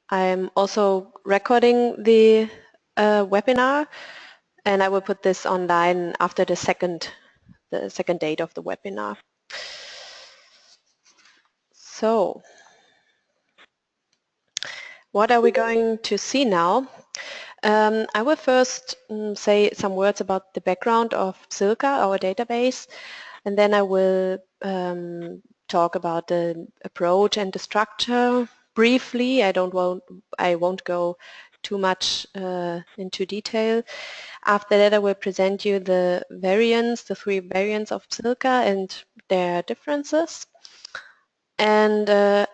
I'm also recording the webinar, and I will put this online after the second date of the webinar. So, what are we going to see now? I will first say some words about the background of PSILCA, our database, and then I will talk about the approach and the structure briefly. I won't go too much into detail. After that, I will present you the variants, the 3 variants of PSILCA and their differences. And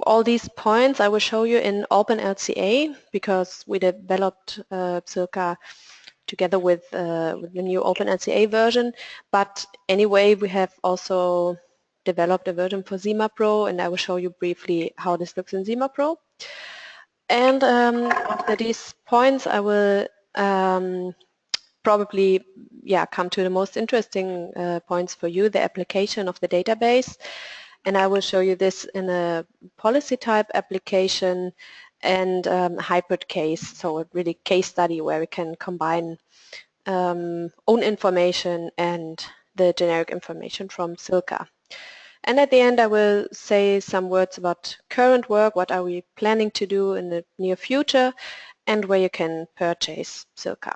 all these points I will show you in openLCA because we developed PSILCA together with the new openLCA version. But anyway, we have also developed a version for Zima Pro, and I will show you briefly how this looks in Zima Pro. And after these points, I will probably come to the most interesting points for you, the application of the database. And I will show you this in a policy type application and hybrid case, so a really case study where we can combine own information and the generic information from PSILCA. And at the end I will say some words about current work, what are we planning to do in the near future, and where you can purchase PSILCA.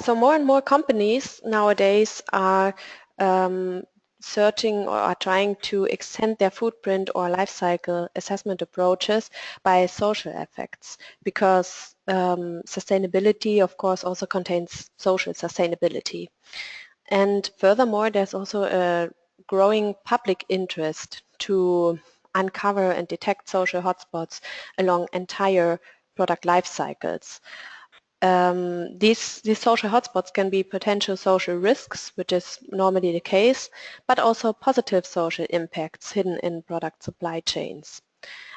So more and more companies nowadays are searching or are trying to extend their footprint or life cycle assessment approaches by social effects, because sustainability of course also contains social sustainability. And furthermore, there's also a growing public interest to uncover and detect social hotspots along entire product life cycles. These social hotspots can be potential social risks, which is normally the case, but also positive social impacts hidden in product supply chains.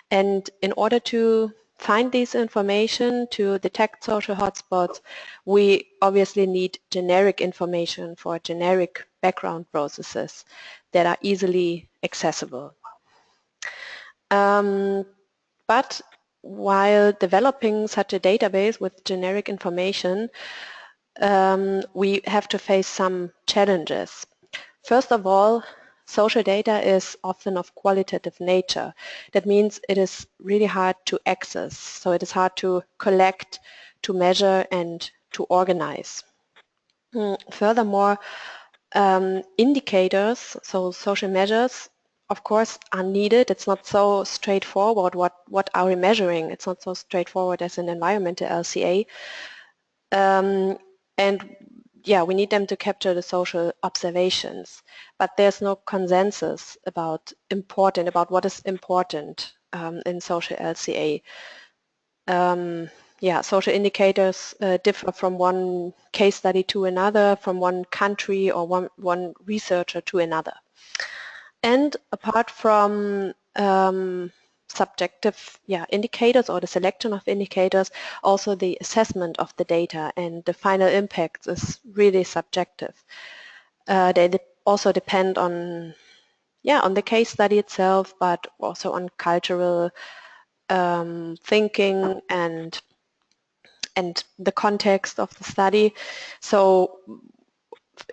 And in order to find this information, to detect social hotspots, we obviously need generic information for generic background processes that are easily accessible. But while developing such a database with generic information, we have to face some challenges. First of all, social data is often of qualitative nature. That means it is really hard to access, so it is hard to collect, to measure, and to organize. Furthermore, indicators, so social measures, of course, are needed. It's not so straightforward what are we measuring. It's not so straightforward as an environmental LCA. And yeah, we need them to capture the social observations, but there's no consensus about what is important in social LCA. Social indicators differ from one case study to another, from one country or one researcher to another. And apart from subjective indicators or the selection of indicators, also the assessment of the data and the final impact is really subjective. They also depend on the case study itself, but also on cultural thinking and the context of the study. So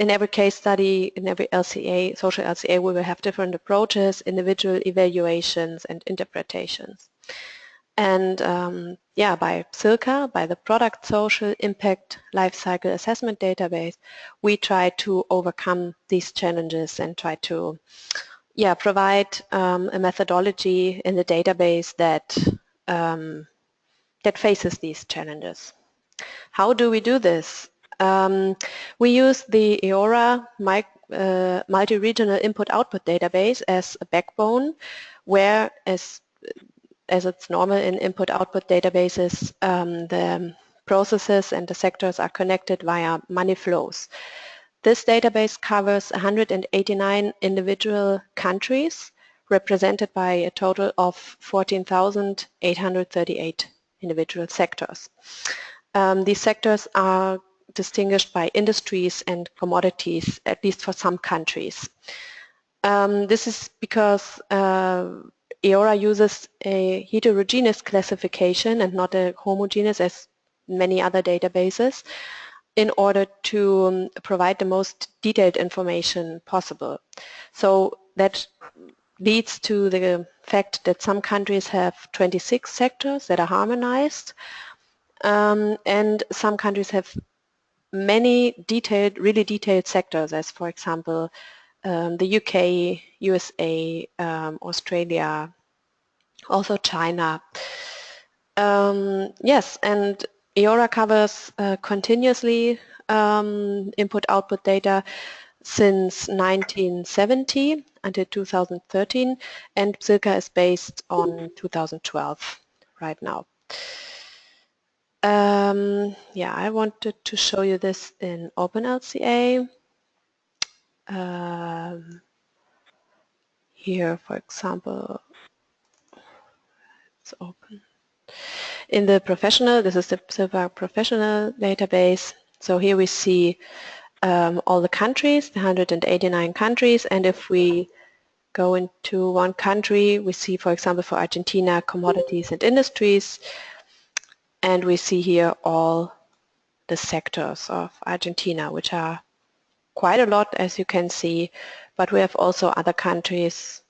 in every case study, in every LCA, social LCA, we will have different approaches, individual evaluations and interpretations. And by PSILCA, by the Product Social Impact Lifecycle Assessment Database, we try to overcome these challenges and try to provide a methodology in the database that faces these challenges. How do we do this? We use the Eora multi-regional input-output database as a backbone, where, as it's normal in input-output databases, the processes and the sectors are connected via money flows. This database covers 189 individual countries, represented by a total of 14,838 individual sectors. These sectors are distinguished by industries and commodities, at least for some countries. This is because Eora uses a heterogeneous classification and not a homogeneous as many other databases in order to provide the most detailed information possible. So that leads to the fact that some countries have 26 sectors that are harmonized, and some countries have many detailed, really detailed sectors, as for example the UK, USA, Australia, also China. Yes, and Eora covers continuously input-output data since 1970 until 2013, and PSILCA is based on 2012 right now. Yeah, I wanted to show you this in openLCA. Here, for example, it's open. In the professional, this is the PSILCA professional database. So here we see all the countries, the 189 countries, and if we go into one country, we see, for example, for Argentina, commodities and industries, and we see here all the sectors of Argentina, which are quite a lot, as you can see, but we have also other countries,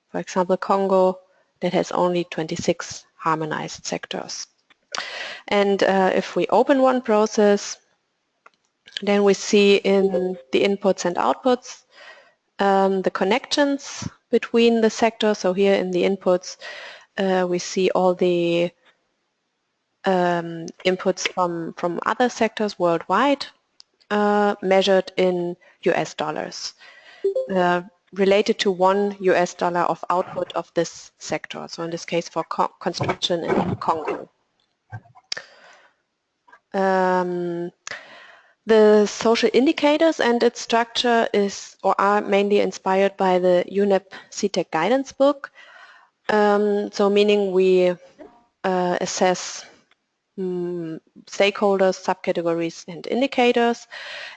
for example, Congo, that has only 26 harmonized sectors. And if we open one process, then we see in the inputs and outputs the connections between the sectors. So here in the inputs, we see all the inputs from other sectors worldwide measured in US dollars, related to $1 of output of this sector. So in this case for construction in Congo. The social indicators and its structure is or are mainly inspired by the UNEP CTEC guidance book. So meaning we assess stakeholders, subcategories and indicators.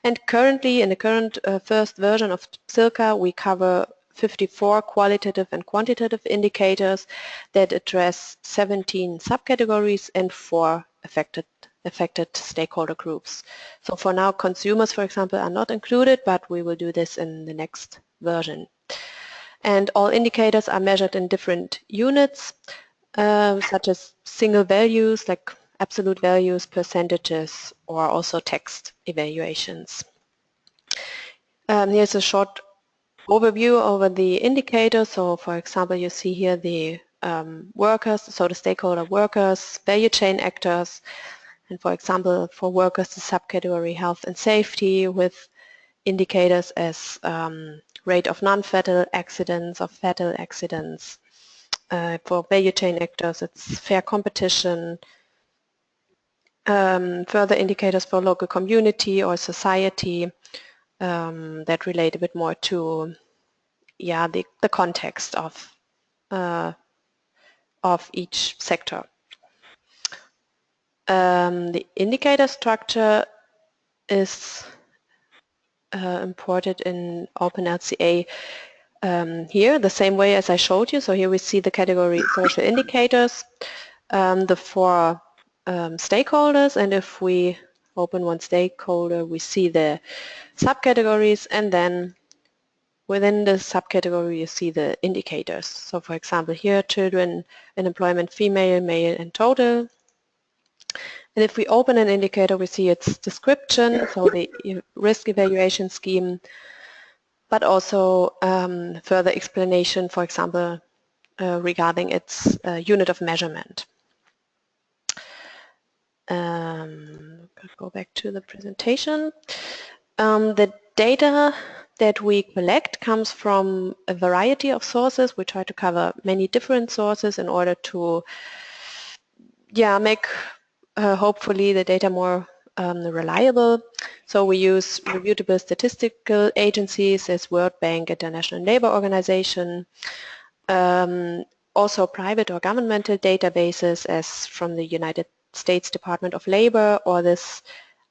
And currently, in the current first version of PSILCA, we cover 54 qualitative and quantitative indicators that address 17 subcategories and 4 affected stakeholder groups. So for now, consumers, for example, are not included, but we will do this in the next version. And all indicators are measured in different units, such as single values like absolute values, percentages, or also text evaluations. Here's a short overview over the indicators. So for example, you see here the workers, so the stakeholder workers, value chain actors, and for example, for workers, the subcategory health and safety with indicators as rate of non-fatal accidents or fatal accidents. For value chain actors, it's fair competition. Further indicators for local community or society that relate a bit more to the context of each sector. The indicator structure is imported in openLCA here the same way as I showed you. So here we see the category social indicators, the 4 stakeholders, and if we open one stakeholder, we see the subcategories, and then within the subcategory you see the indicators. So for example here, children in employment, female, male, and total. And if we open an indicator, we see its description, so the risk evaluation scheme, but also further explanation, for example, regarding its unit of measurement. Go back to the presentation. The data that we collect comes from a variety of sources. We try to cover many different sources in order to make hopefully the data more reliable. So we use reputable statistical agencies as World Bank, International Labour Organization, also private or governmental databases as from the United States Department of Labor, or this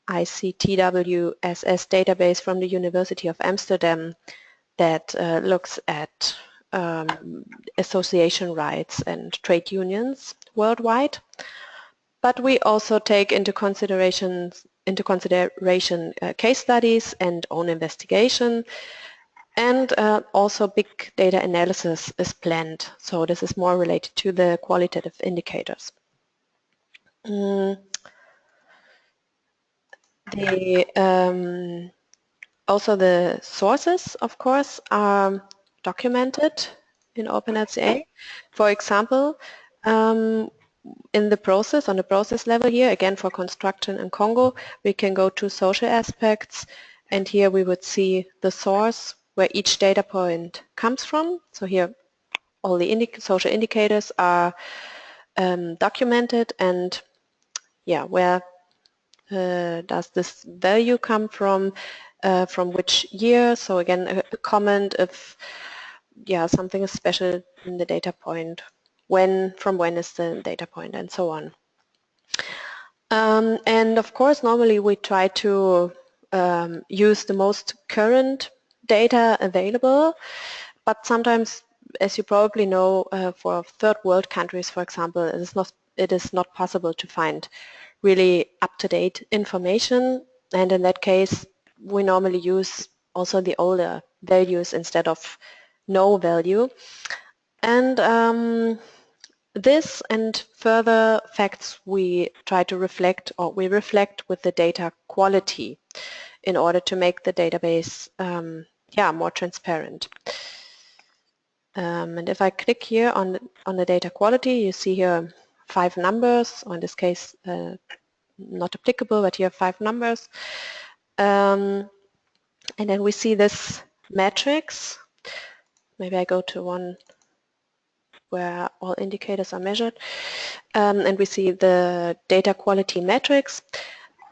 ICTWSS database from the University of Amsterdam, that looks at association rights and trade unions worldwide. But we also take into consideration case studies and own investigation, and also big data analysis is planned. So this is more related to the qualitative indicators. Also the sources, of course, are documented in openLCA. For example, in the process, on the process level here, again for construction in Congo, we can go to social aspects, and here we would see the source where each data point comes from. So here all the social indicators are documented, and yeah, where does this value come from which year. So again, a comment if something is special in the data point, from when is the data point, and so on. And of course, normally we try to use the most current data available, but sometimes, as you probably know, for third world countries, for example, it is not possible to find really up-to-date information, and in that case we normally use also the older values instead of no value. And this and further facts we try to reflect, or we reflect with the data quality in order to make the database more transparent. And if I click here on the data quality, you see here 5 numbers, or in this case not applicable, but here 5 numbers. And then we see this matrix. Maybe I go to one where all indicators are measured. And we see the data quality matrix.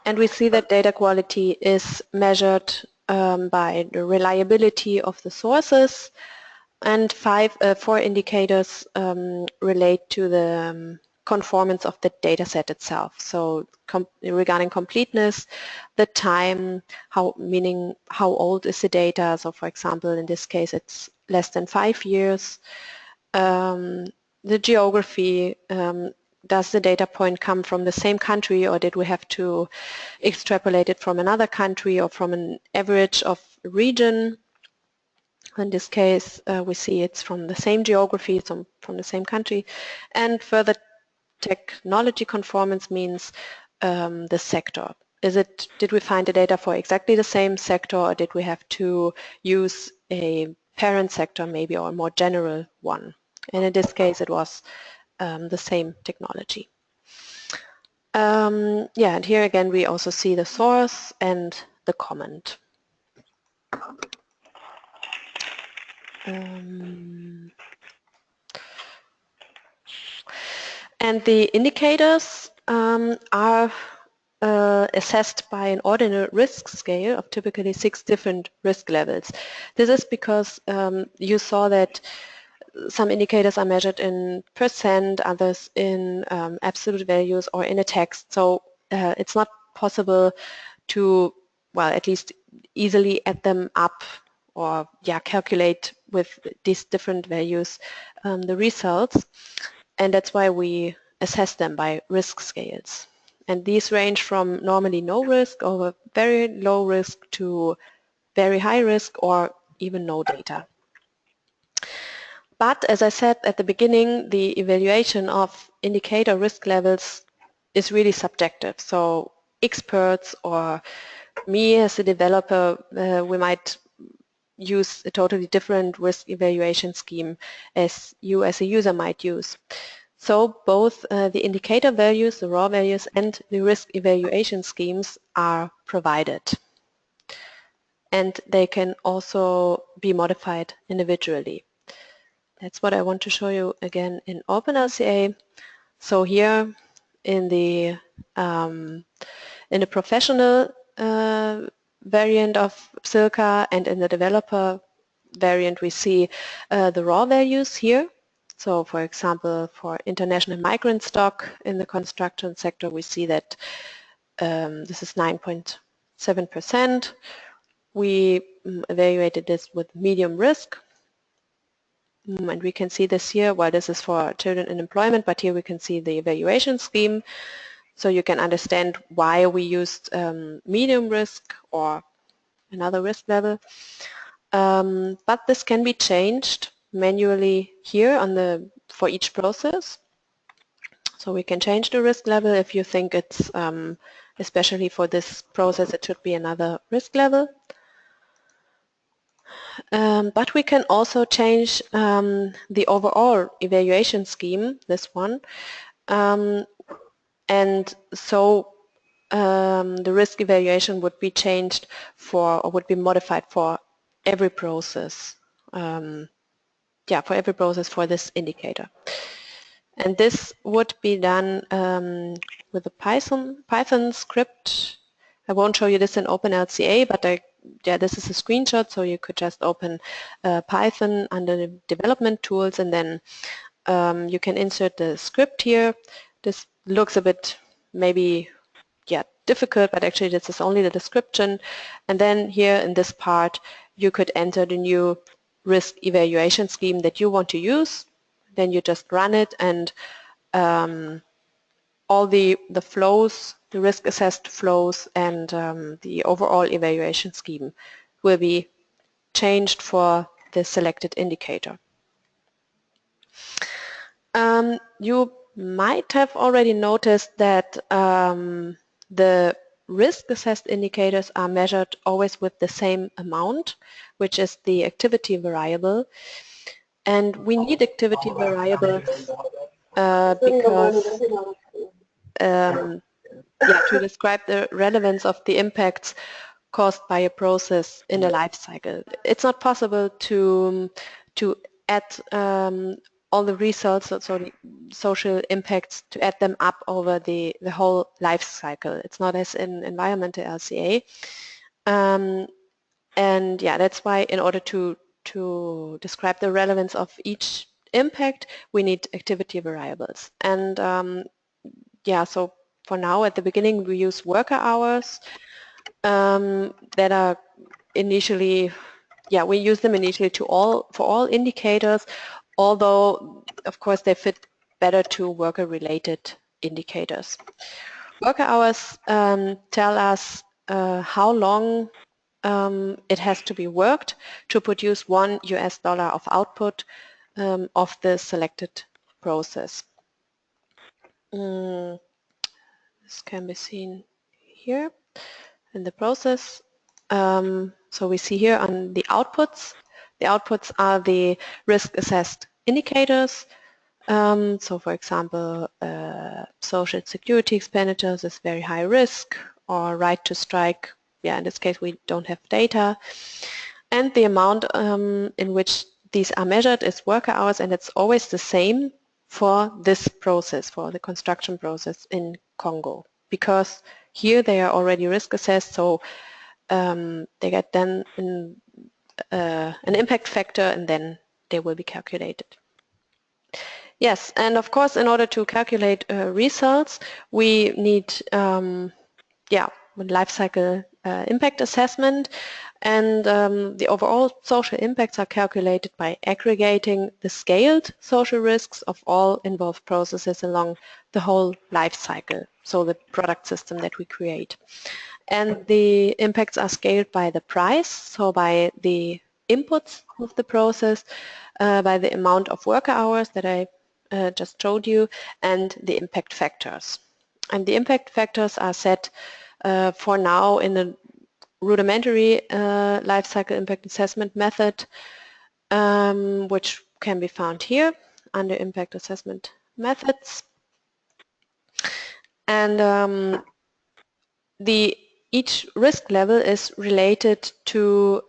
And we see that data quality is measured by the reliability of the sources, and 4 indicators relate to the conformance of the data set itself. So regarding completeness, the time, meaning how old is the data. So for example, in this case, it's less than 5 years. The geography, does the data point come from the same country, or did we have to extrapolate it from another country or from an average of a region? In this case, we see it's from the same geography, from the same country. And further technology conformance means the sector. Did we find the data for exactly the same sector, or did we have to use a parent sector maybe, or a more general one? And in this case, it was the same technology. And here again, we also see the source and the comment. And the indicators are assessed by an ordinal risk scale of typically 6 different risk levels. This is because you saw that some indicators are measured in %, others in absolute values or in a text. So it's not possible to, well, at least easily add them up or calculate with these different values the results. And that's why we assess them by risk scales. And these range from normally no risk over very low risk to very high risk or even no data. But as I said at the beginning, the evaluation of indicator risk levels is really subjective. So experts or me as a developer, we might use a totally different risk evaluation scheme as you as a user might use. So both the indicator values, the raw values, and the risk evaluation schemes are provided. And they can also be modified individually. That's what I want to show you again in openLCA. So here in the professional variant of PSILCA and in the developer variant, we see the raw values here. So for example, for international migrant stock in the construction sector, we see that this is 9.7%, we evaluated this with medium risk. And we can see this here. Well, this is for children in employment, but here we can see the evaluation scheme. So you can understand why we used medium risk or another risk level. But this can be changed manually here for each process. So we can change the risk level if you think it's, especially for this process, it should be another risk level. But we can also change the overall evaluation scheme, this one, and so the risk evaluation would be changed for, or would be modified for every process. For every process for this indicator. And this would be done with a Python script. I won't show you this in openLCA, but this is a screenshot, so you could just open Python under the development tools, and then you can insert the script here. This looks a bit maybe difficult, but actually this is only the description. And then here in this part you could enter the new risk evaluation scheme that you want to use. Then you just run it, and all the flows, the risk assessed flows, and the overall evaluation scheme will be changed for the selected indicator. You might have already noticed that the risk-assessed indicators are measured always with the same amount, which is the activity variable. And we need activity variables because to describe the relevance of the impacts caused by a process in a life cycle. It's not possible to add all the results, so the social impacts, to add them up over the whole life cycle. It's not as in environmental LCA. And that's why in order to describe the relevance of each impact, we need activity variables. And so for now, at the beginning, we use worker hours that are initially, we use them initially for all indicators, although of course they fit better to worker-related indicators. Worker hours tell us how long it has to be worked to produce $1 of output of the selected process. This can be seen here in the process. So we see here on the outputs. The outputs are the risk-assessed indicators. So for example, social security expenditures is very high risk, or right to strike, in this case we don't have data. And the amount in which these are measured is worker hours, and it's always the same for this process, for the construction process in Congo, because here they are already risk assessed, so they get then an impact factor, and then they will be calculated. Yes, and of course, in order to calculate results, we need life cycle impact assessment, and the overall social impacts are calculated by aggregating the scaled social risks of all involved processes along the whole life cycle, so the product system that we create. And the impacts are scaled by the price, so by the inputs of the process, by the amount of worker hours that I just showed you, and the impact factors. And the impact factors are set for now in a rudimentary life cycle impact assessment method, which can be found here under impact assessment methods. And each risk level is related to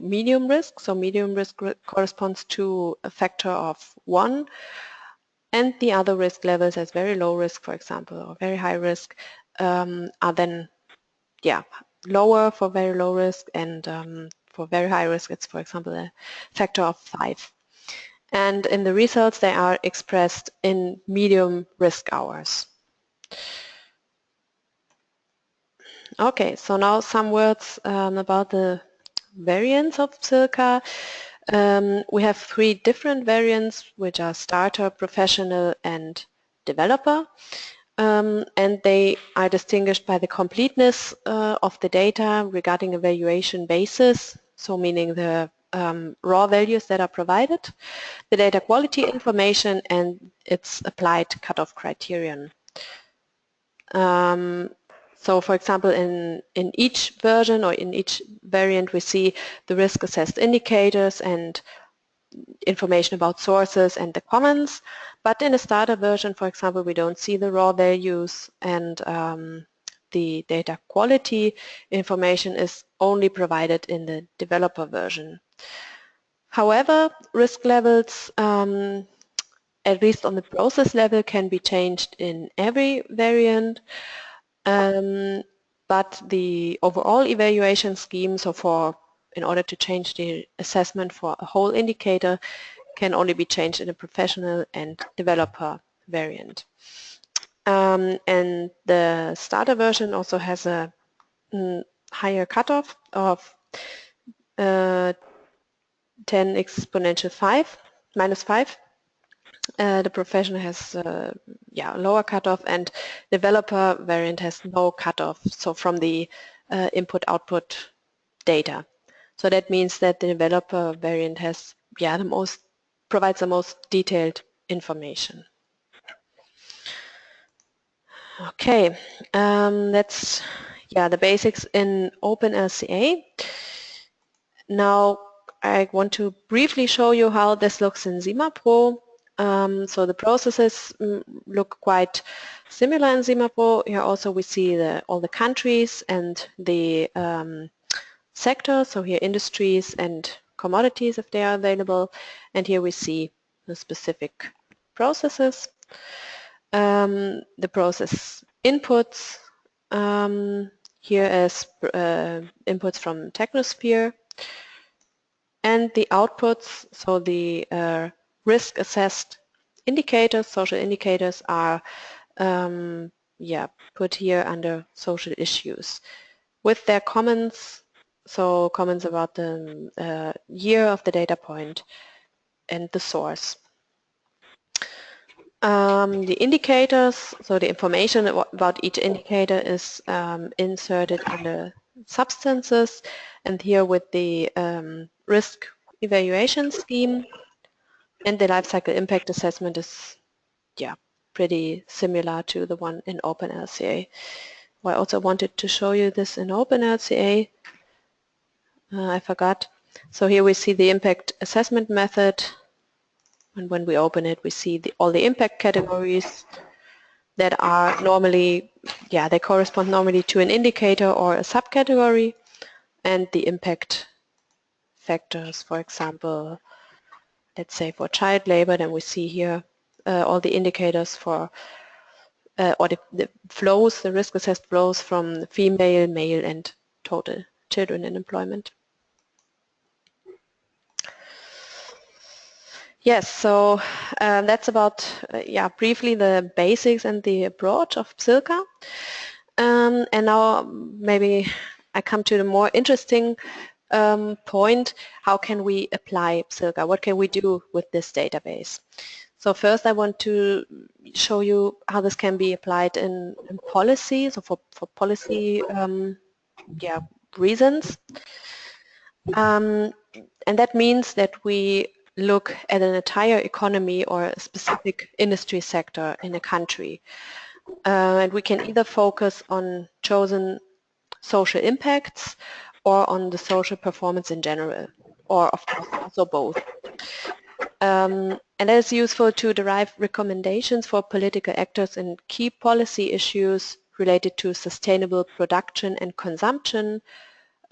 medium risk. So medium risk corresponds to a factor of 1, and the other risk levels, as very low risk, for example, or very high risk, are then lower for very low risk, and for very high risk it's, for example, a factor of 5. And in the results they are expressed in medium risk hours. Okay, so now some words about the variants of PSILCA. We have 3 different variants, which are starter, professional, and developer. And they are distinguished by the completeness of the data regarding evaluation basis, so meaning the raw values that are provided, the data quality information, and its applied cutoff criterion. So for example, in each version or in each variant we see the risk assessed indicators and information about sources and the comments, but in a starter version, for example, we don't see the raw values, and the data quality information is only provided in the developer version. However, risk levels, at least on the process level, can be changed in every variant. But the overall evaluation scheme, so in order to change the assessment for a whole indicator, can only be changed in a professional and developer variant. And the starter version also has a higher cutoff of 10 exponential 5, minus 5. The professional has a lower cutoff, and developer variant has no cutoff, so from the input-output data. So that means that the developer variant has provides the most detailed information. Okay, that's the basics in openLCA. Now I want to briefly show you how this looks in ZimaPro. So the processes look quite similar in ZimaPro. Here also we see all the countries and the sectors, so here industries and commodities if they are available, and here we see the specific processes. The process inputs, here as inputs from Technosphere, and the outputs, so the risk assessed indicators, social indicators, are put here under social issues with their comments, so comments about the year of the data point and the source. The indicators, so the information about each indicator is inserted in the substances, and here with the risk evaluation scheme, and the life cycle impact assessment is pretty similar to the one in openLCA. I also wanted to show you this in openLCA. I forgot. So here we see the impact assessment method, and when we open it we see all the impact categories that are normally, they correspond normally to an indicator or a subcategory, and the impact factors, for example, let's say for child labor, then we see here all the indicators for or the flows, the risk assessed flows from female, male, and total children in employment. Yes, so that's about briefly the basics and the approach of PSILCA. And now maybe I come to the more interesting point. How can we apply PSILCA? What can we do with this database? So first I want to show you how this can be applied in policy, so for policy reasons. And that means that we look at an entire economy or a specific industry sector in a country. And we can either focus on chosen social impacts or on the social performance in general, or of course also both. And that is useful to derive recommendations for political actors in key policy issues related to sustainable production and consumption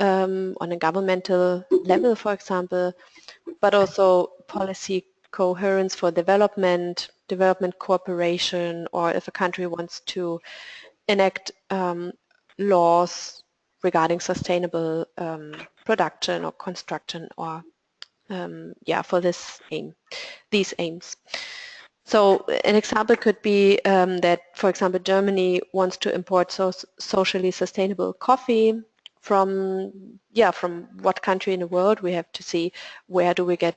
on a governmental level, for example, but also policy coherence for development cooperation, or if a country wants to enact laws regarding sustainable production or construction, or for these aims. So an example could be that, for example, Germany wants to import socially sustainable coffee from what country in the world. We have to see where do we get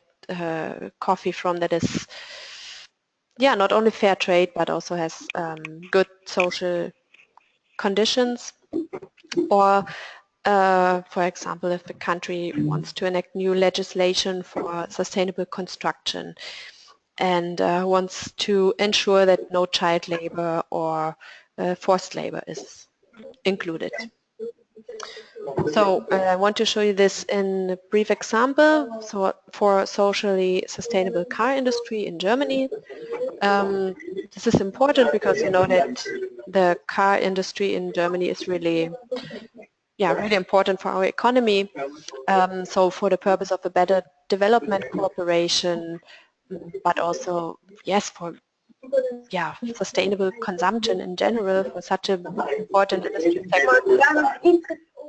coffee from that is not only fair trade but also has good social conditions. Or for example, if a country wants to enact new legislation for sustainable construction and wants to ensure that no child labor or forced labor is included. So I want to show you this in a brief example. So for socially sustainable car industry in Germany, this is important because you know that the car industry in Germany is really important for our economy. So for the purpose of a better development cooperation, but also, yes, for sustainable consumption in general for such an important industry sector,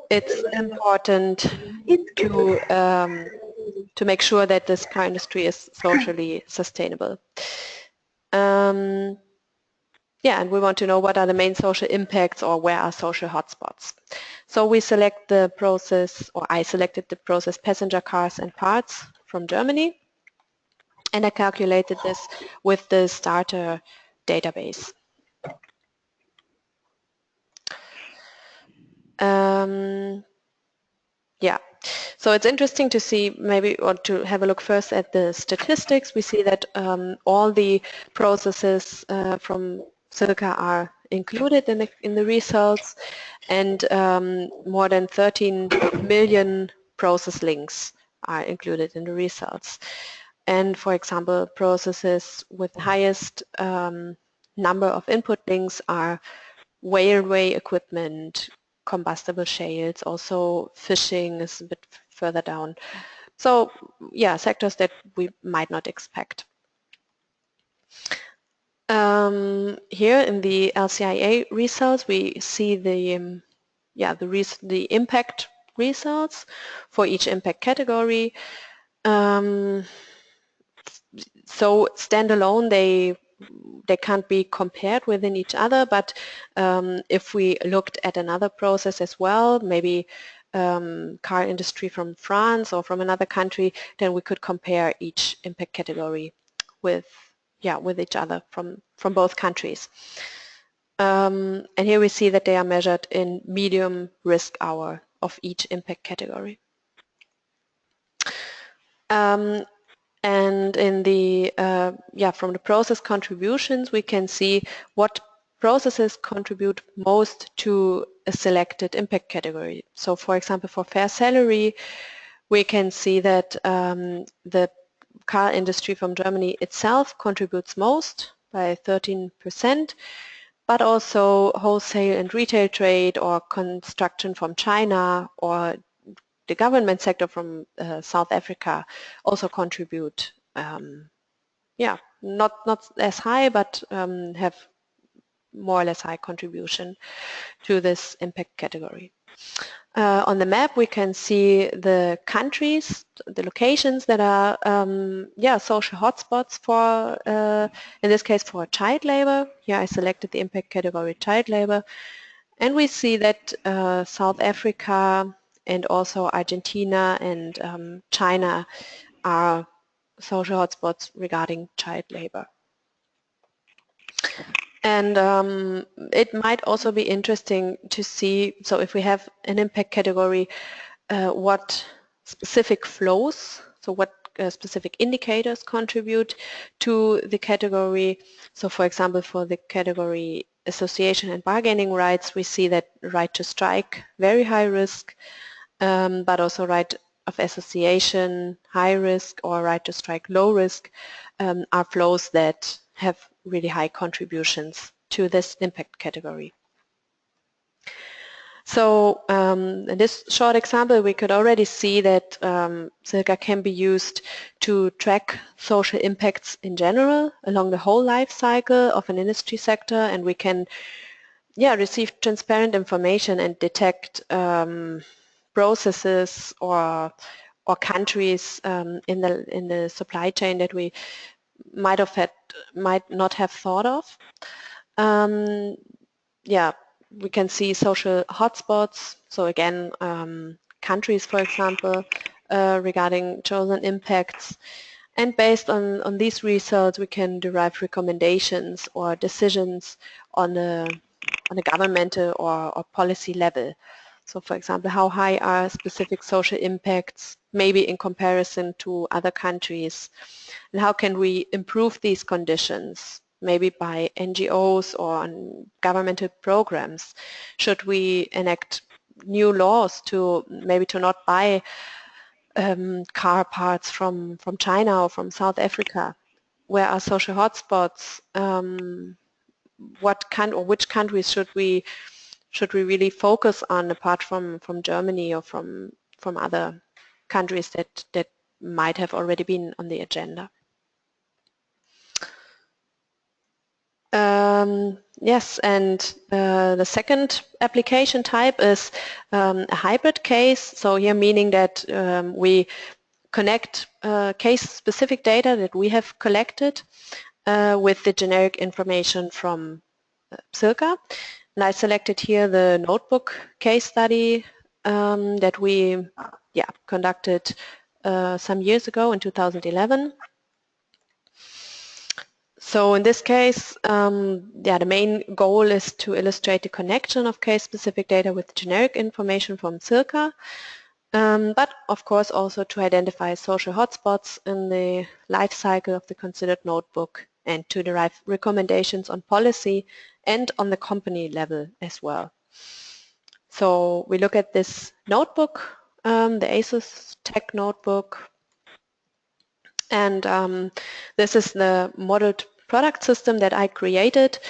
it's important to make sure that this car industry is socially sustainable. And we want to know what are the main social impacts or where are social hotspots. So we select the process, or I selected the process passenger cars and parts from Germany, and I calculated this with the starter database. So it's interesting to see maybe, or to have a look first at the statistics. We see that all the processes from PSILCA are included in the results, and more than 13 million process links are included in the results. And for example, processes with the highest number of input links are railway equipment, combustible shales, also fishing is a bit further down. So yeah, sectors that we might not expect. Here in the LCA results, we see the impact results for each impact category. So standalone, they can't be compared within each other, but if we looked at another process as well, maybe car industry from France or from another country, then we could compare each impact category with each other from both countries. And here we see that they are measured in medium risk hour of each impact category. And in the from the process contributions, we can see what processes contribute most to a selected impact category. So for example, for fair salary, we can see that the car industry from Germany itself contributes most by 13%, but also wholesale and retail trade or construction from China or the government sector from South Africa also contribute, not as high, but have more or less high contribution to this impact category. On the map, we can see the countries, the locations that are social hotspots for, in this case, for child labor. Here I selected the impact category child labor, and we see that South Africa and also Argentina and China are social hotspots regarding child labor. And it might also be interesting to see, so if we have an impact category, what specific flows, so what specific indicators contribute to the category. So for example, for the category association and bargaining rights, we see that right to strike, very high risk, but also right of association, high risk, or right to strike, low risk, are flows that have really high contributions to this impact category. So in this short example, we could already see that PSILCA can be used to track social impacts in general along the whole life cycle of an industry sector, and we can receive transparent information and detect processes or countries in the supply chain that we might not have thought of. Yeah, we can see social hotspots. So again, countries, for example, regarding chosen impacts. And based on these results, we can derive recommendations or decisions on a governmental or policy level. So for example, how high are specific social impacts, maybe in comparison to other countries? And how can we improve these conditions, maybe by NGOs or on governmental programs? Should we enact new laws to maybe to not buy car parts from China or from South Africa? Where are social hotspots? Which countries should we really focus on apart from Germany or from other countries that might have already been on the agenda? Yes, and the second application type is a hybrid case. So here meaning that we connect case-specific data that we have collected with the generic information from PSILCA. And I selected here the notebook case study that we conducted some years ago in 2011. So in this case, the main goal is to illustrate the connection of case-specific data with generic information from PSILCA, but of course also to identify social hotspots in the life cycle of the considered notebook and to derive recommendations on policy and on the company level as well. So we look at this notebook, the ASUS Tech notebook, and this is the modeled product system that I created.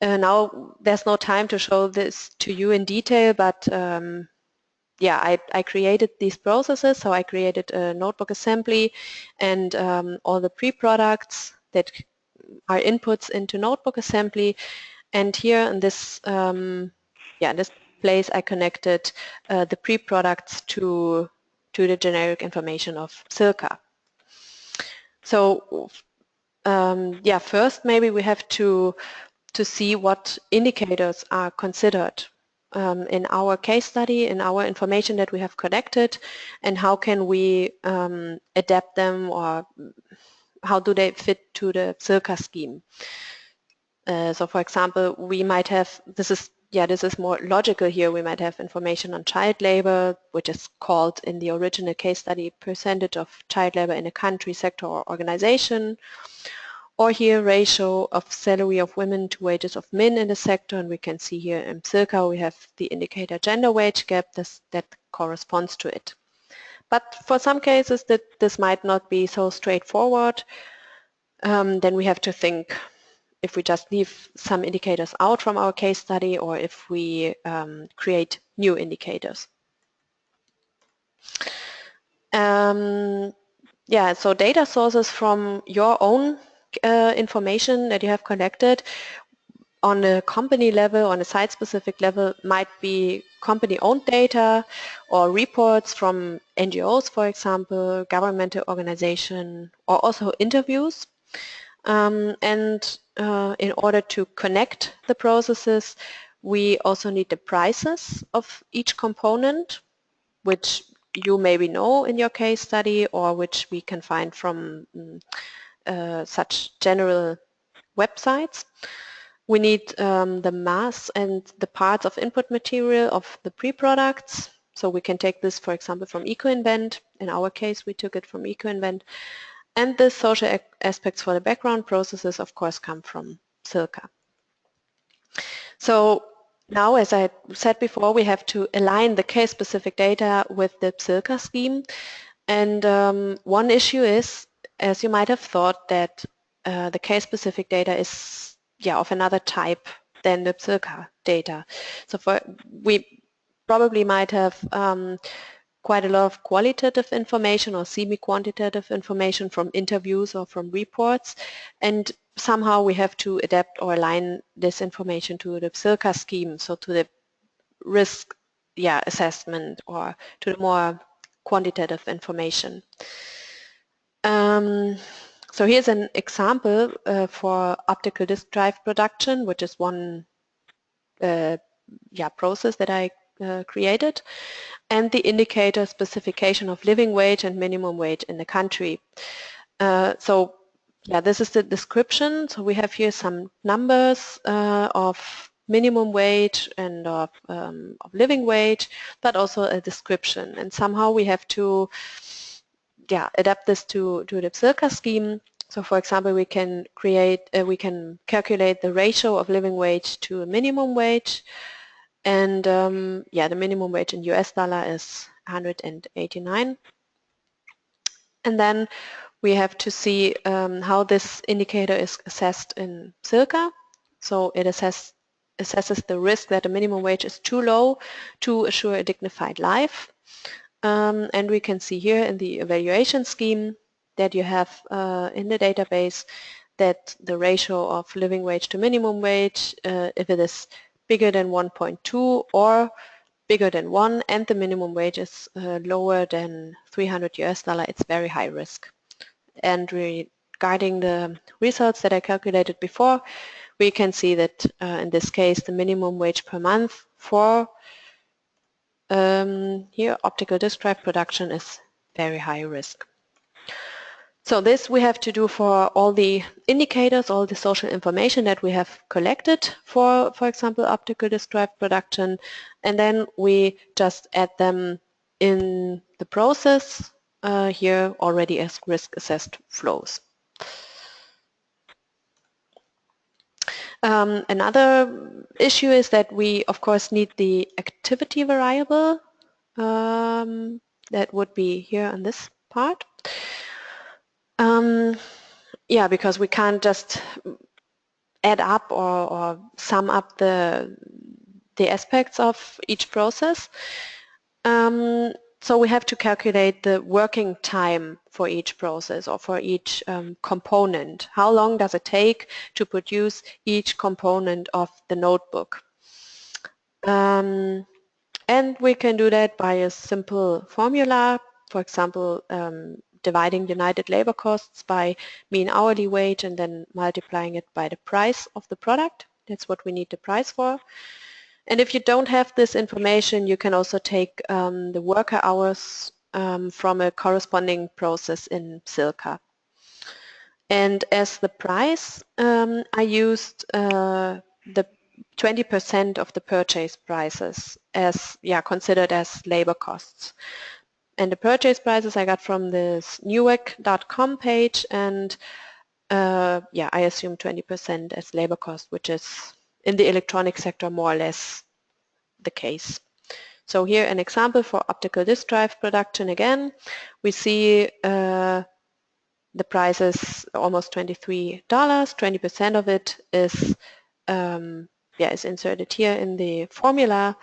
Now there's no time to show this to you in detail, but yeah, I created these processes. So I created a notebook assembly and all the pre-products that are inputs into notebook assembly. And here in this, this place I connected the pre-products to the generic information of PSILCA. So first maybe we have to see what indicators are considered in our case study, in our information that we have collected, and how can we adapt them, or how do they fit to the PSILCA scheme. So for example, we might have, this is more logical here, we might have information on child labor, which is called in the original case study percentage of child labor in a country, sector or organization, or here ratio of salary of women to wages of men in the sector, and we can see here in PSILCA we have the indicator gender wage gap that corresponds to it. But for some cases that this might not be so straightforward, then we have to think if we just leave some indicators out from our case study or if we create new indicators. So data sources from your own information that you have collected on a company level, on a site-specific level, might be company-owned data or reports from NGOs, for example, governmental organization, or also interviews. In order to connect the processes, we also need the prices of each component, which you maybe know in your case study or which we can find from such general websites. We need the mass and the parts of input material of the pre-products. So we can take this, for example, from EcoInvent. In our case, we took it from EcoInvent. And the social aspects for the background processes, of course, come from PSILCA. So now, as I said before, we have to align the case-specific data with the PSILCA scheme. And one issue is, as you might have thought, that the case-specific data is of another type than the PSILCA data. So we probably might have quite a lot of qualitative information or semi-quantitative information from interviews or from reports, and somehow we have to adapt or align this information to the PSILCA scheme, so to the risk assessment or to the more quantitative information. So here's an example for optical disk drive production, which is one process that I created, and the indicator specification of living wage and minimum wage in the country. So this is the description. So we have here some numbers of minimum wage and of living wage, but also a description. And somehow we have to adapt this to the PSILCA scheme. So for example, we can calculate the ratio of living wage to a minimum wage. And the minimum wage in US dollar is 189. And then we have to see how this indicator is assessed in PSILCA. So it assesses the risk that the minimum wage is too low to assure a dignified life. And we can see here in the evaluation scheme that you have in the database that the ratio of living wage to minimum wage, if it is bigger than 1.2 or bigger than 1 and the minimum wage is lower than 300 US dollar, it's very high risk. And regarding the results that I calculated before, we can see that in this case the minimum wage per month for here optical disk drive production is very high risk. So this we have to do for all the indicators, all the social information that we have collected for example, optical disk drive production, and then we just add them in the process here already as risk-assessed flows. Another issue is that we, of course, need the activity variable that would be here on this part. Because we can't just add up or sum up the aspects of each process. So we have to calculate the working time for each process or for each component. How long does it take to produce each component of the notebook? And we can do that by a simple formula, for example, dividing united labor costs by mean hourly wage and then multiplying it by the price of the product. That's what we need the price for. And if you don't have this information, you can also take the worker hours from a corresponding process in PSILCA. And as the price, I used the 20% of the purchase prices as considered as labor costs. And the purchase prices I got from this newec.com page, and I assume 20% as labor cost, which is in the electronic sector more or less the case. So here an example for optical disk drive production again. We see the price is almost $23. 20% of it is inserted here in the formula.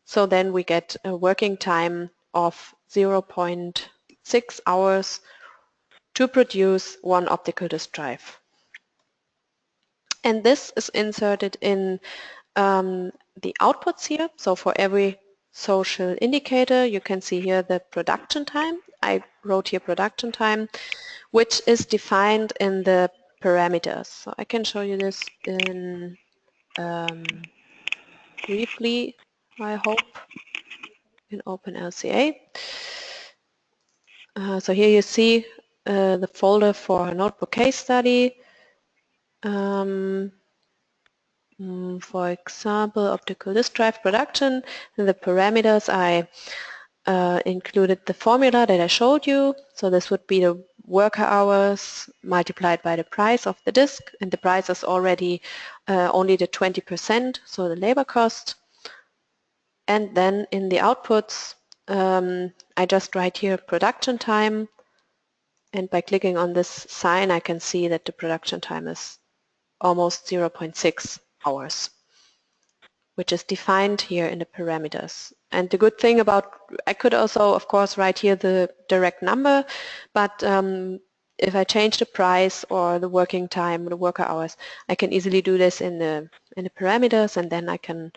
So then we get a working time of 0.6 hours to produce one optical disk drive. And this is inserted in the outputs here. So for every social indicator, you can see here the production time. I wrote here production time, which is defined in the parameters. So I can show you this in briefly, I hope, in openLCA. So here you see the folder for a notebook case study. For example, optical disk drive production. In the parameters, I included the formula that I showed you. So this would be the worker hours multiplied by the price of the disk, and the price is already only the 20%, so the labor cost. And then in the outputs, I just write here production time, and by clicking on this sign, I can see that the production time is almost 0.6 hours, which is defined here in the parameters. And the good thing about, I could also, of course, write here the direct number, but if I change the price or the working time, the worker hours, I can easily do this in the parameters, and then I can,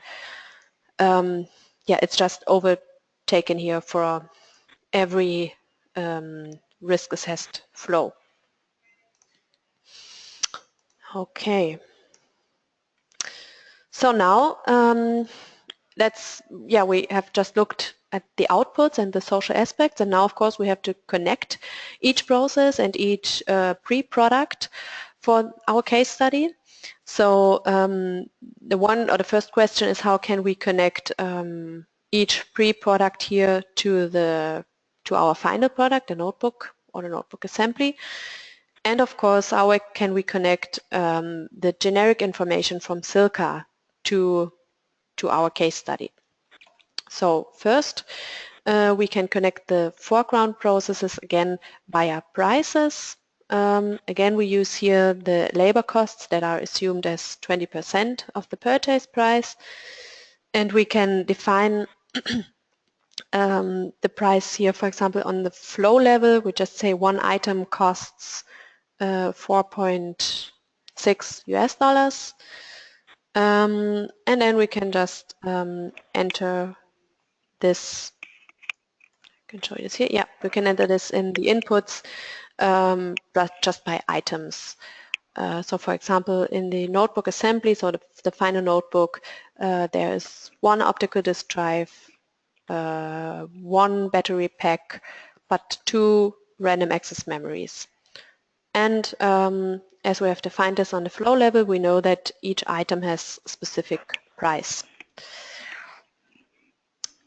it's just overtaken here for every risk-assessed flow. Okay. So now we have just looked at the outputs and the social aspects, and now of course we have to connect each process and each pre-product for our case study. So the first question is, how can we connect each pre-product here to our final product, the notebook or the notebook assembly? And of course, how can we connect the generic information from PSILCA to our case study? So first, we can connect the foreground processes again via prices. Again, we use here the labor costs that are assumed as 20% of the purchase price, and we can define the price here, for example, on the flow level. We just say one item costs 4.6 US dollars, and then we can just enter this. I can show you this here. Yeah, we can enter this in the inputs, but just by items. So for example, in the notebook assembly, so the final notebook, there is one optical disk drive, one battery pack, but 2 random access memories. And as we have defined this on the flow level, we know that each item has specific price.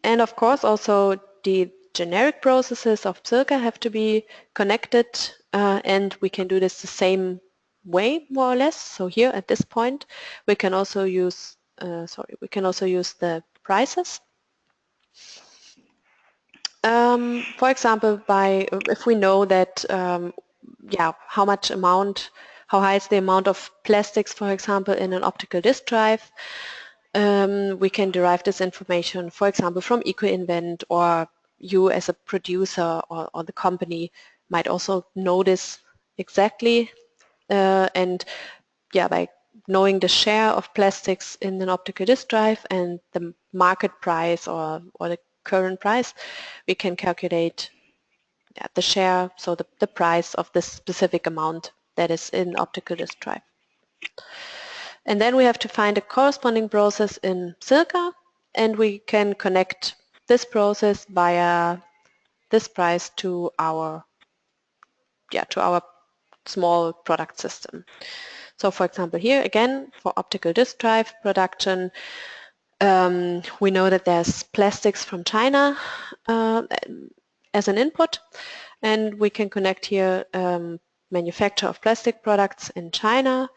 And of course also the generic processes of PSILCA have to be connected, and we can do this the same way, more or less. So here at this point we can also use the prices. For example, if we know that how high is the amount of plastics, for example, in an optical disk drive, we can derive this information, for example, from EcoInvent, or you as a producer or the company might also know this exactly, and by knowing the share of plastics in an optical disk drive and the market price or the current price, we can calculate the share, so the price of this specific amount that is in optical disk drive. And then we have to find a corresponding process in PSILCA, and we can connect this process via this price to our small product system. So for example here again, for optical disk drive production, we know that there's plastics from China as an input, and we can connect here manufacture of plastic products in China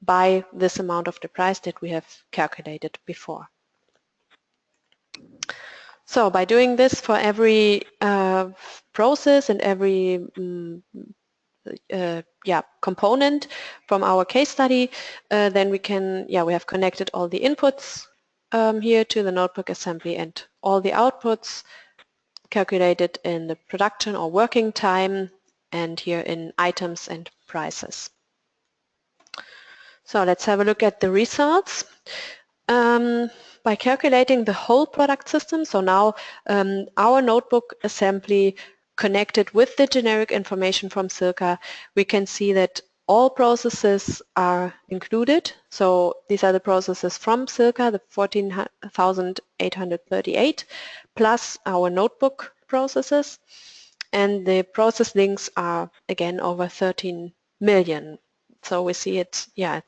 by this amount of the price that we have calculated before. So by doing this for every process and every component from our case study, then we have connected all the inputs here to the notebook assembly, and all the outputs calculated in the production or working time, and here in items and prices. So let's have a look at the results. By calculating the whole product system, so now our notebook assembly connected with the generic information from PSILCA, we can see that all processes are included. So these are the processes from PSILCA, the 14,838, plus our notebook processes. And the process links are again over 13 million. So we see it's a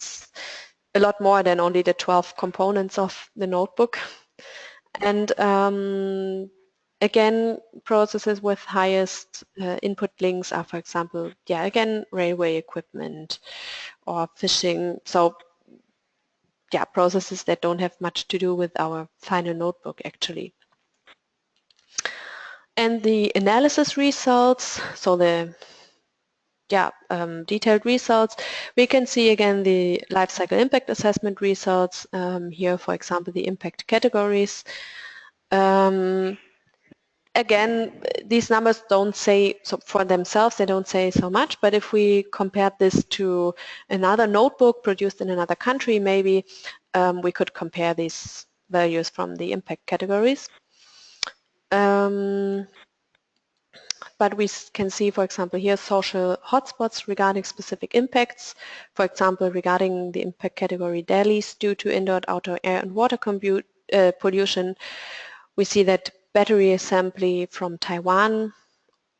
lot more than only the 12 components of the notebook. And again, processes with highest input links are, for example, again, railway equipment or fishing. So processes that don't have much to do with our final notebook actually. And the analysis results, so the detailed results, we can see again the life cycle impact assessment results, here for example the impact categories. Again, these numbers don't say, so for themselves they don't say so much, but if we compare this to another notebook produced in another country, maybe we could compare these values from the impact categories. but we can see, for example, here social hotspots regarding specific impacts, for example, regarding the impact category Delhi's due to indoor outdoor air and water pollution. We see that battery assembly from Taiwan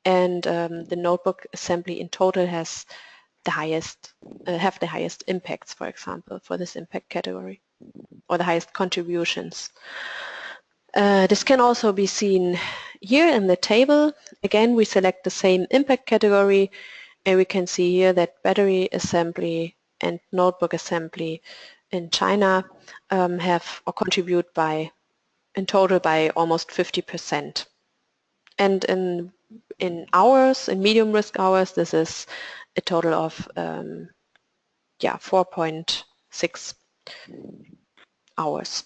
and the notebook assembly in total has the highest, have the highest impacts, for example, for this impact category, or the highest contributions. This can also be seen here in the table. Again, we select the same impact category, and we can see here that battery assembly and notebook assembly in China have or contribute by, in total, by almost 50%. And in hours, in medium risk hours, this is a total of 4.6 hours.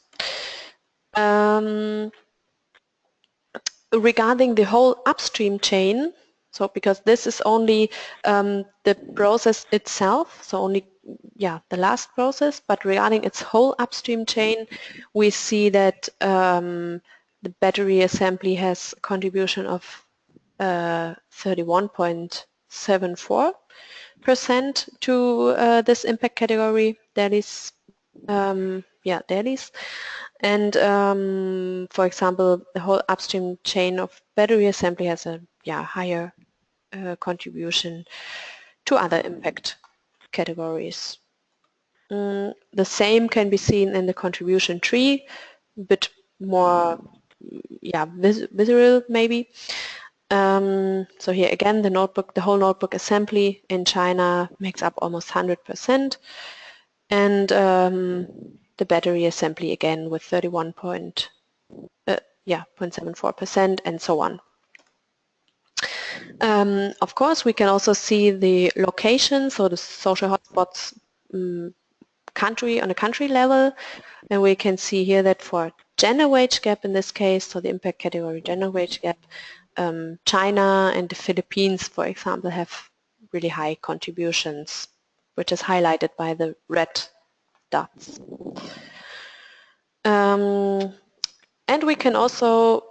Regarding the whole upstream chain, so because this is only the process itself, so only the last process, but regarding its whole upstream chain, we see that the battery assembly has a contribution of 31.74% to this impact category, Delhi's. Delhi's. And for example, the whole upstream chain of battery assembly has a higher contribution to other impact categories. The same can be seen in the contribution tree, a bit more visual maybe. So here again, the whole notebook assembly in China makes up almost 100%, and the battery assembly again with 31.74%, and so on. Of course, we can also see the location, so the social hotspots on a country level, and we can see here that for gender wage gap in this case, so the impact category gender wage gap, China and the Philippines, for example, have really high contributions, which is highlighted by the red dots. And we can also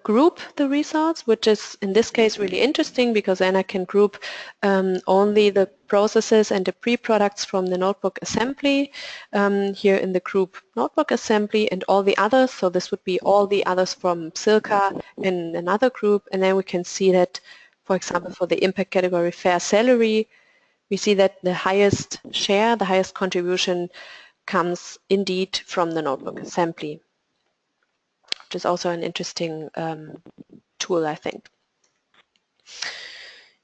group the results, which is in this case really interesting, because then I can group only the processes and the pre-products from the notebook assembly here in the group notebook assembly, and all the others. So this would be all the others from PSILCA in another group, and then we can see that, for example, for the impact category fair salary, we see that the highest share, the highest contribution comes indeed from the notebook assembly, which is also an interesting tool, I think.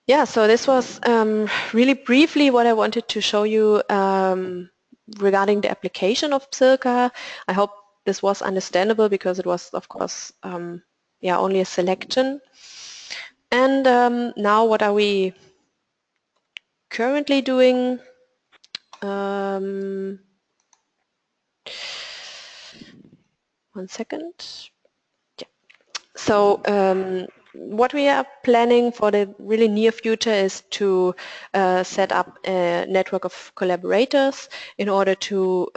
Yeah, so this was really briefly what I wanted to show you regarding the application of PSILCA. I hope this was understandable, because it was, of course, only a selection. And now what are we currently doing? One second. So what we are planning for the really near future is to set up a network of collaborators in order to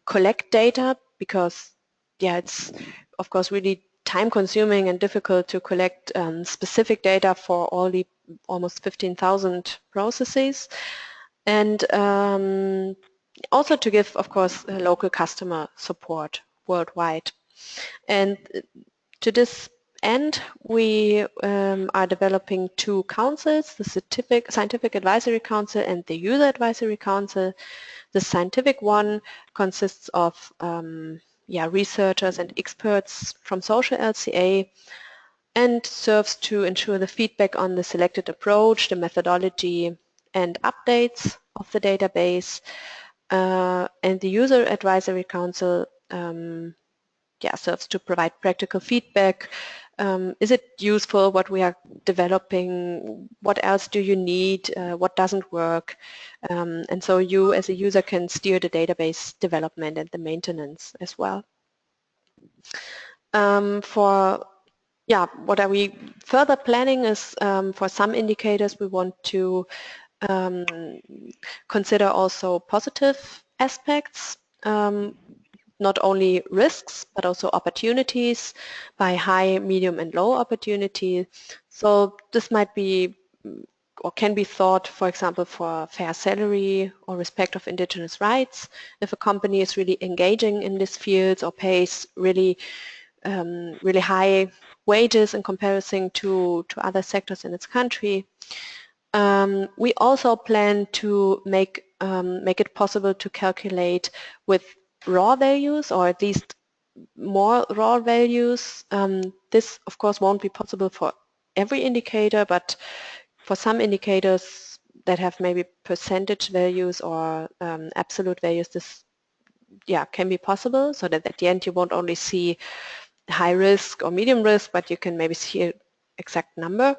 collect data, because it's of course really time consuming and difficult to collect specific data for all the almost 15,000 processes, and also to give, of course, local customer support worldwide. And to this end, we are developing two councils, the Scientific Advisory Council and the User Advisory Council. The scientific one consists of researchers and experts from social LCA, and serves to ensure the feedback on the selected approach, the methodology, and updates of the database. And the User Advisory Council serves to provide practical feedback. Is it useful what we are developing? What else do you need? What doesn't work? And so you as a user can steer the database development and the maintenance as well. What are we further planning is, for some indicators we want to consider also positive aspects. not only risks but also opportunities by high, medium and low opportunity. So this might be or can be thought, for example, for fair salary or respect of indigenous rights. If a company is really engaging in these fields or pays really really high wages in comparison to other sectors in its country. We also plan to make it possible to calculate with raw values, or at least more raw values. This of course won't be possible for every indicator, but for some indicators that have maybe percentage values or absolute values, this can be possible, so that at the end you won't only see high risk or medium risk, but you can maybe see an exact number.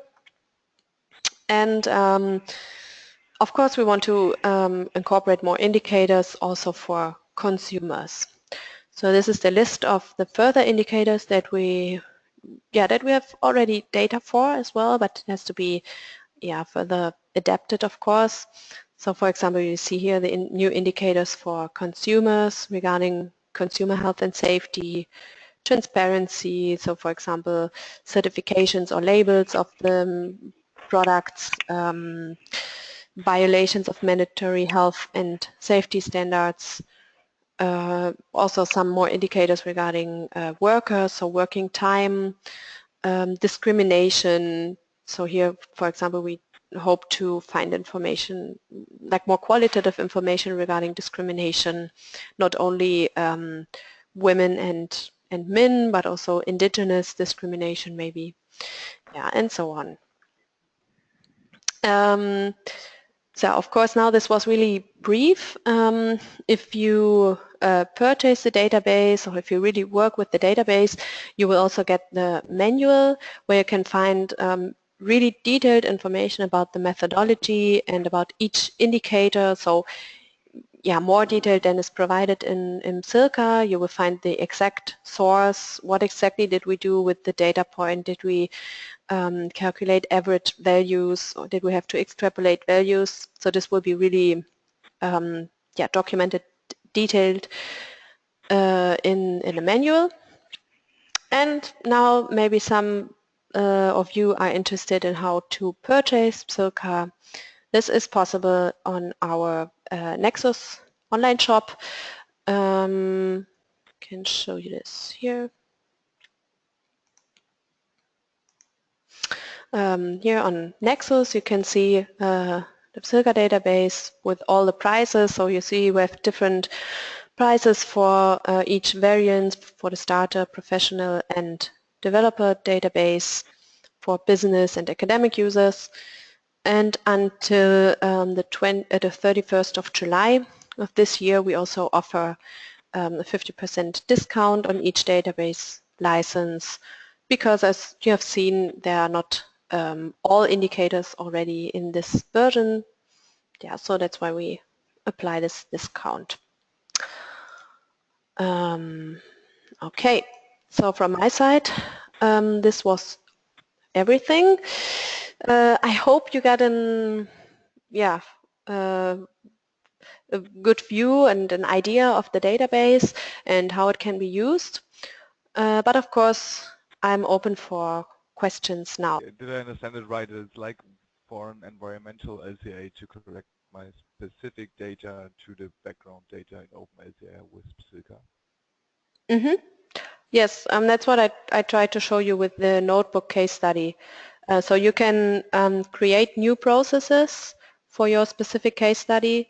And of course we want to incorporate more indicators also for consumers. So this is the list of the further indicators that we have already data for as well, but it has to be further adapted, of course. So for example, you see here the new indicators for consumers regarding consumer health and safety, transparency, so for example certifications or labels of the products, violations of mandatory health and safety standards, also some more indicators regarding workers, so working time, discrimination. So here, for example, we hope to find information, like more qualitative information regarding discrimination, not only women and men, but also indigenous discrimination maybe, and so on. So of course now this was really brief. If you purchase the database, or if you really work with the database, you will also get the manual where you can find really detailed information about the methodology and about each indicator. So more detail than is provided in PSILCA. You will find the exact source, what exactly did we do with the data point, did we calculate average values, or did we have to extrapolate values? So this will be really documented, detailed in a manual. And now maybe some of you are interested in how to purchase PSILCA. This is possible on our Nexus online shop. Can show you this here. Here on Nexus you can see the PSILCA database with all the prices. So you see we have different prices for each variant, for the starter, professional and developer database, for business and academic users. And until the 31st of July of this year we also offer a 50% discount on each database license, because as you have seen there are not all indicators already in this version. So that's why we apply this discount. Okay, so from my side this was everything. I hope you got a good view and an idea of the database and how it can be used. But of course I'm open for questions now. Did I understand it right? It's like for an environmental LCA to correct my specific data to the background data in openLCA with PSILCA? Yes, that's what I tried to show you with the notebook case study. So you can create new processes for your specific case study,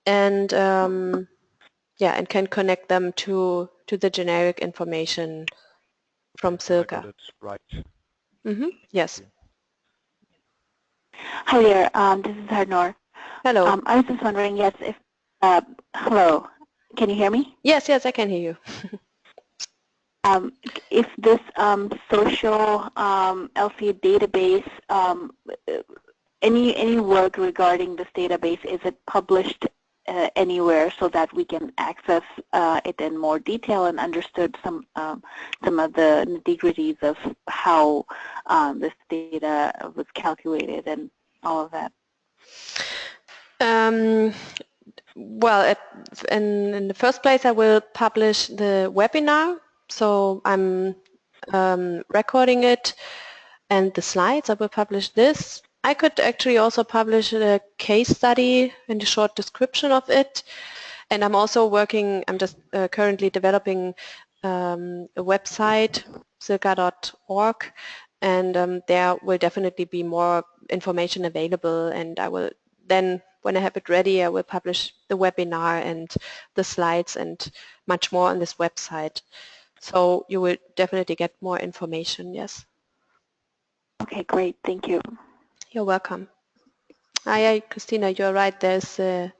and and can connect them to the generic information from PSILCA. I got it right. Yes. Hi there, this is Harnor. Hello. I was just wondering, yes, if, hello, can you hear me? Yes, I can hear you. If this social LCA database, any work regarding this database, is it published anywhere so that we can access it in more detail and understood some of the nitty-gritties of how this data was calculated and all of that? well, in the first place, I will publish the webinar. So I'm recording it, and the slides. I will publish this. I could actually also publish a case study and a short description of it. And I'm also working, I'm just currently developing a website, PSILCA.org, and there will definitely be more information available, and I will then, when I have it ready, I will publish the webinar and the slides and much more on this website. So you will definitely get more information, yes. Okay, great. Thank you. You're welcome. Yeah, Christina, you're right. There's a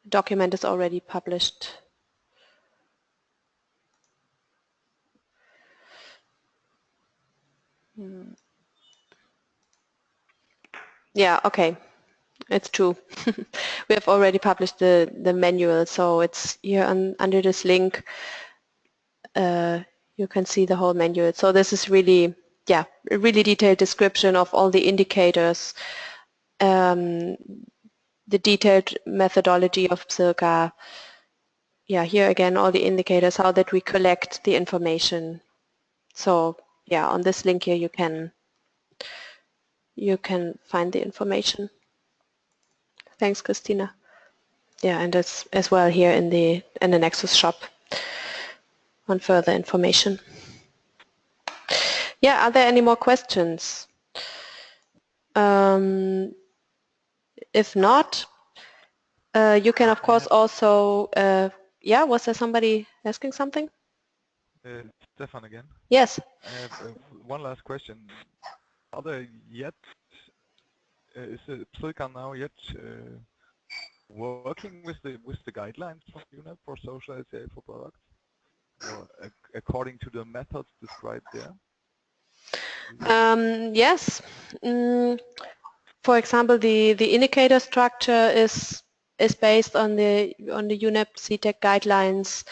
document is already published. Yeah, okay. It's true. We have already published the manual, so it's here under this link. You can see the whole manual. So this is really, yeah, a really detailed description of all the indicators, the detailed methodology of PSILCA. Yeah, here again, all the indicators, how that we collect the information. So yeah, on this link here, you can find the information. Thanks, Christina. Yeah, and as well here in the Nexus shop on further information. Yeah, are there any more questions? If not, you can of course also, yeah, was there somebody asking something? Stefan again. Yes. I have one last question. Are there yet, is PSILCA now yet working with the guidelines from UNEP for social LCA for products, or according to the methods described there? Yes. For example, the indicator structure is based on the UNEP CTEC guidelines.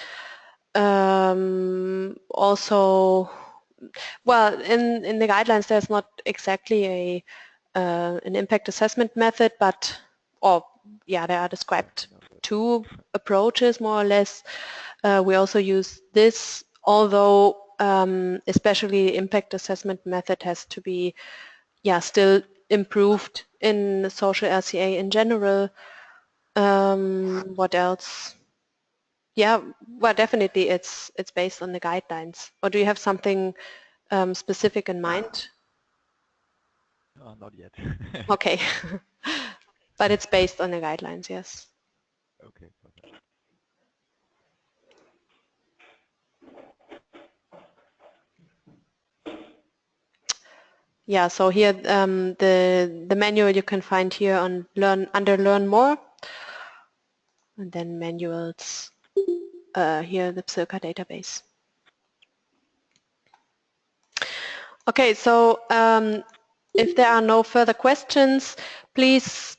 Also, well, in the guidelines, there's not exactly an impact assessment method, but yeah, there are described two approaches more or less. We also use this, although especially impact assessment method has to be, yeah, still improved in social LCA in general. What else? Yeah, well, definitely it's based on the guidelines. Or do you have something specific in mind? Not yet. Okay. But it's based on the guidelines, yes. Okay, perfect. Yeah, so here the manual you can find here on Learn More, and then manuals here the PSILCA database. Okay, so if there are no further questions, please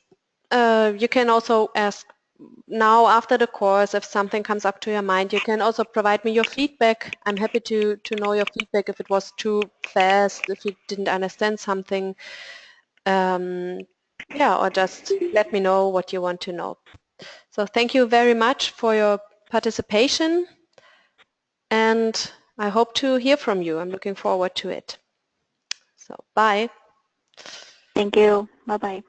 you can also ask now after the course. If something comes up to your mind, you can also provide me your feedback. I'm happy to know your feedback if it was too fast, if you didn't understand something. Yeah, or just let me know what you want to know. So thank you very much for your participation, and I hope to hear from you. I'm looking forward to it. So bye. Thank you. Bye-bye.